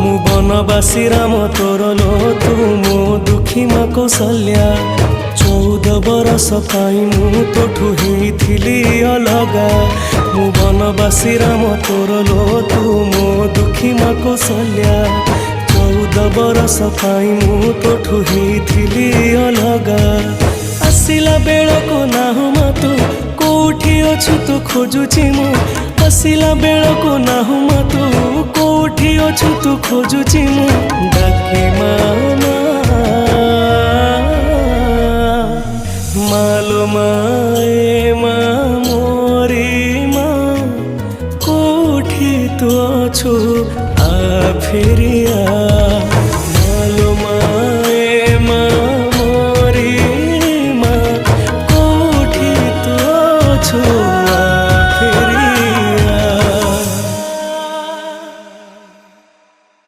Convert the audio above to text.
मु बनवासी राम तोर लो तू मो दुखी माँ कौशल्या 14 बरस पाई मु तोठू हेइथिली अलगा। मु बनवासी राम तोर लो तू मो दुखी माँ कौशल्या 14 बरस पाई मु तोठू हेइथिली अलगा। आसिला बेलको नाहु मा तू कोठी अछु तू खोजुची मु आसिला बेलको नाहु मा तू कोठी अछु तू खोजुची मु डाकी मामा मालो माए मा मोरी मा कोठी तू अछु आ फेरी